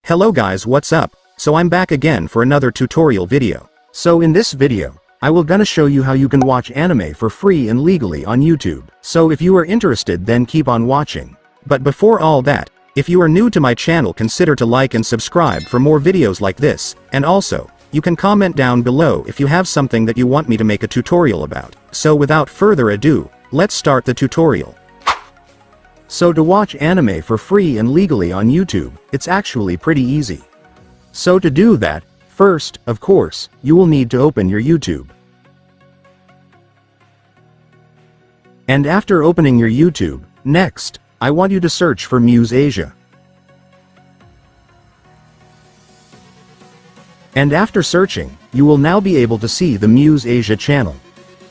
Hello guys, what's up? So I'm back again for another tutorial video. So in this video, I will gonna show you how you can watch anime for free and legally on YouTube. So if you are interested, then keep on watching. But before all that, if you are new to my channel, consider to like and subscribe for more videos like this, and also, you can comment down below if you have something that you want me to make a tutorial about. So without further ado, let's start the tutorial. So to watch anime for free and legally on YouTube, it's actually pretty easy. So to do that, first, of course, you will need to open your YouTube. And after opening your YouTube, next, I want you to search for Muse Asia. And after searching, you will now be able to see the Muse Asia channel.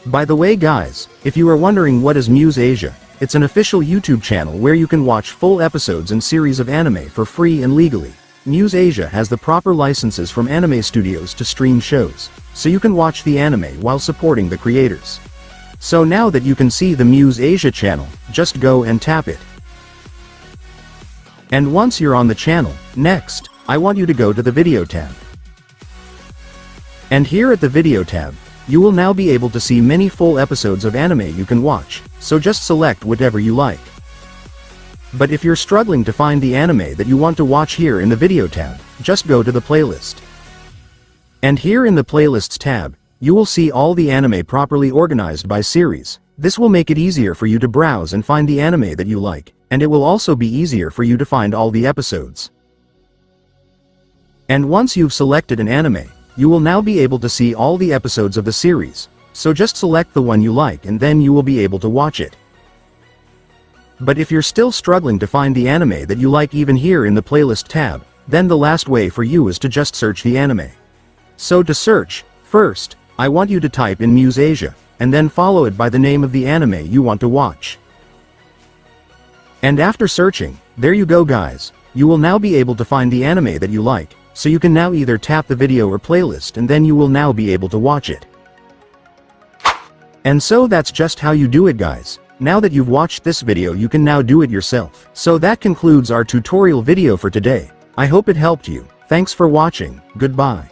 By the way guys, if you are wondering what is Muse Asia, it's an official YouTube channel where you can watch full episodes and series of anime for free and legally. Muse Asia has the proper licenses from anime studios to stream shows, so you can watch the anime while supporting the creators. So now that you can see the Muse Asia channel, just go and tap it. And once you're on the channel, next, I want you to go to the video tab. And here at the video tab, you will now be able to see many full episodes of anime you can watch, so just select whatever you like. But if you're struggling to find the anime that you want to watch here in the video tab, just go to the playlist. And here in the playlists tab, you will see all the anime properly organized by series. This will make it easier for you to browse and find the anime that you like, and it will also be easier for you to find all the episodes. And once you've selected an anime, you will now be able to see all the episodes of the series, so just select the one you like and then you will be able to watch it. But if you're still struggling to find the anime that you like even here in the playlist tab, then the last way for you is to just search the anime. So to search, first, I want you to type in Muse Asia, and then follow it by the name of the anime you want to watch. And after searching, there you go guys, you will now be able to find the anime that you like. So you can now either tap the video or playlist and then you will now be able to watch it. And so that's just how you do it guys. Now that you've watched this video, you can now do it yourself. So that concludes our tutorial video for today. I hope it helped you. Thanks for watching. Goodbye.